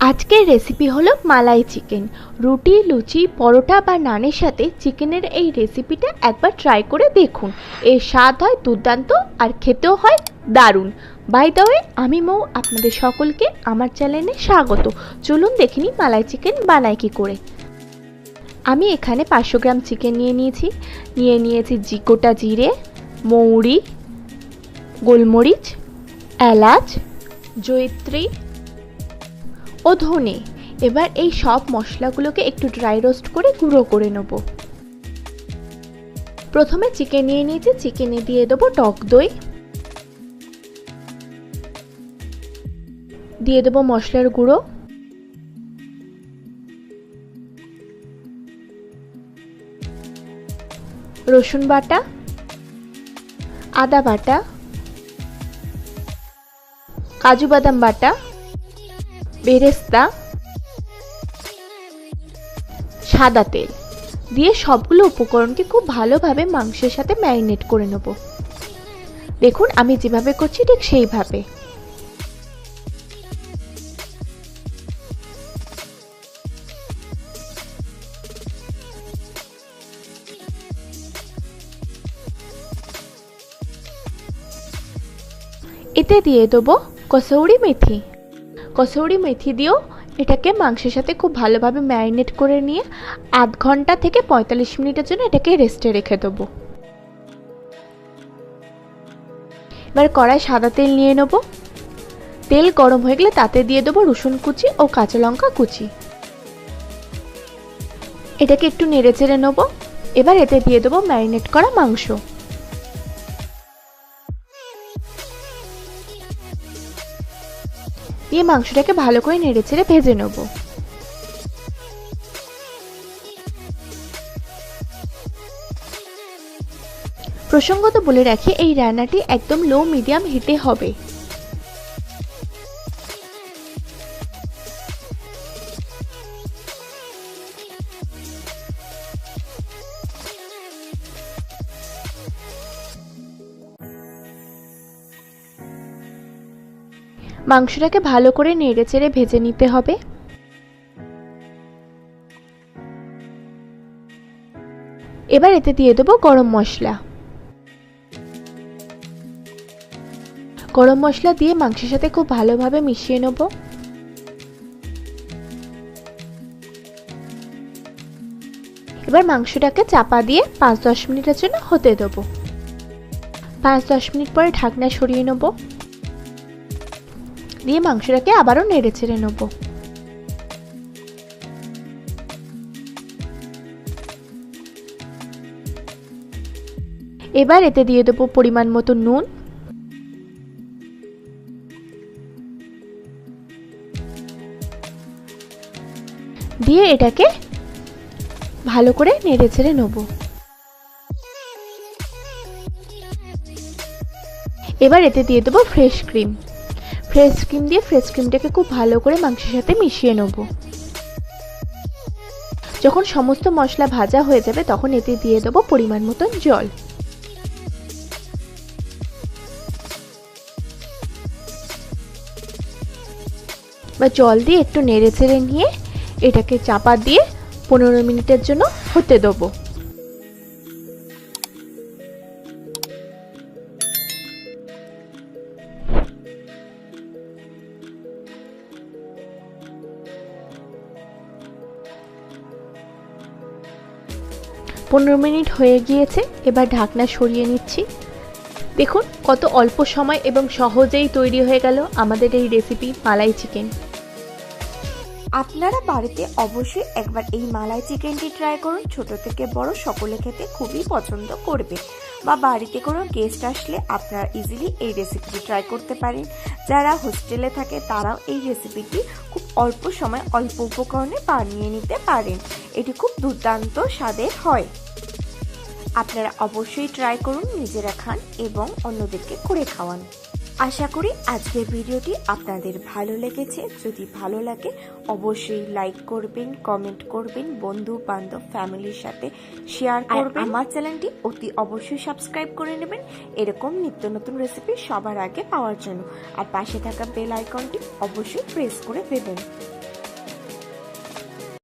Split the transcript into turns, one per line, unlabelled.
আজকের রেসিপি হলো মালাই চিকেন। রুটি, লুচি, পরোটা বা নানের সাথে চিকেনের এই রেসিপিটা একবার ট্রাই করে দেখুন। এর স্বাদ হয় দুর্দান্ত আর খেতেও হয় দারুণ। বাই দ্য ওয়ে, আমি মৌ, আপনাদের সকলকে আমার চ্যানেলে স্বাগত। চলুন দেখে নিই মালাই চিকেন বানাই কী করে। আমি এখানে 500 গ্রাম চিকেন নিয়ে নিয়েছি গোটা জিরে, মৌরি, গোলমরিচ, এলাচ, জয়িত্রী ও ধনে। এবার এই সব মশলাগুলোকে একটু ড্রাই রোস্ট করে গুঁড়ো করে নেব। প্রথমে চিকেন নিয়ে নিয়েছি, চিকেনে দিয়ে দেবো টক দই, দিয়ে দেবো মশলার গুঁড়ো, রসুন বাটা, আদা বাটা, কাজু বাদাম বাটা, বেরেস্তা, সাদা তেল দিয়ে সবগুলো উপকরণকে খুব ভালোভাবে মাংসের সাথে ম্যারিনেট করে নেব। দেখুন আমি যেভাবে করছি ঠিক সেইভাবে। এতে দিয়ে দেবো কসৌরি মেথি দিয়েও এটাকে মাংসের সাথে খুব ভালোভাবে ম্যারিনেট করে নিয়ে আধ ঘন্টা থেকে 45 মিনিটের জন্য এটাকে রেস্টে রেখে দেবো। এবার কড়াই সাদা তেল নিয়ে নেব। তেল গরম হয়ে গেলে তাতে দিয়ে দেবো রসুন কুচি ও কাঁচা লঙ্কা কুচি। এটাকে একটু নেড়ে চেড়ে নেব। এবার এতে দিয়ে দেবো ম্যারিনেট করা মাংস। দিয়ে মাংসটাকে ভালো করে নেড়ে চেড়ে ভেজে নেব। প্রসঙ্গত বলে রাখি, এই রান্নাটি একদম লো মিডিয়াম হিটে হবে। মাংসটাকে ভালো করে নেড়ে চেড়ে ভেজে নিতে হবে। এবার এতে দিয়ে দেবো গরম মশলা দিয়ে মাংসের সাথে খুব ভালোভাবে মিশিয়ে নেব। এবার মাংসটাকে চাপা দিয়ে 5-10 মিনিটের জন্য হতে দেবো। 5-10 মিনিট পরে ঢাকনা সরিয়ে নেব। দিয়ে মাংসটাকে আবারও নেড়ে চেড়ে নেব। এবার এতে দিয়ে দেবো পরিমাণ মতো নুন, দিয়ে এটাকে ভালো করে নেড়ে চেড়ে নেব। এবার এতে দিয়ে দেবো ফ্রেশ ক্রিম দিয়ে ফ্রেশ ক্রিমটাকে খুব ভালো করে মাংসের সাথে মিশিয়ে নেব। যখন সমস্ত মশলা ভাজা হয়ে যাবে তখন এতে দিয়ে দেবো পরিমাণ মতন জল। বা জল দিয়ে একটু নেড়ে চেড়ে নিয়ে এটাকে চাপা দিয়ে 15 মিনিটের জন্য হতে দেবো। পনেরো মিনিট হয়ে গিয়েছে। এবার ঢাকনা সরিয়ে নিচ্ছি। দেখুন কত অল্প সময় এবং সহজেই তৈরি হয়ে গেল আমাদের এই রেসিপি মালাই চিকেন।
আপনারা বাড়িতে অবশ্যই একবার এই মালাই চিকেনটি ট্রাই করুন। ছোট থেকে বড় সকলে খেতে খুবই পছন্দ করবে। বা বাড়িতে কোনো গেস্ট আসলে আপনারা ইজিলি এই রেসিপিটি ট্রাই করতে পারেন। যারা হোস্টেলে থাকে তারাও এই রেসিপিটি খুব অল্প সময় অল্প উপকরণে বানিয়ে নিতে পারেন। এটি খুব দুর্দান্ত স্বাদের হয়। আপনারা অবশ্যই ট্রাই করুন, নিজেরা খান এবং অন্যদেরকে করে খাওয়ান। আশা করি আজকের ভিডিওটি আপনাদের ভালো লেগেছে। যদি ভালো লাগে অবশ্যই লাইক করবেন, কমেন্ট করবেন, বন্ধু বান্ধব ফ্যামিলির সাথে শেয়ার করবেন। আমার চ্যানেলটি অতি অবশ্যই সাবস্ক্রাইব করে নেবেন এরকম নিত্য নতুন রেসিপি সবার আগে পাওয়ার জন্য। আর পাশে থাকা বেল আইকনটি অবশ্যই প্রেস করে দেবেন।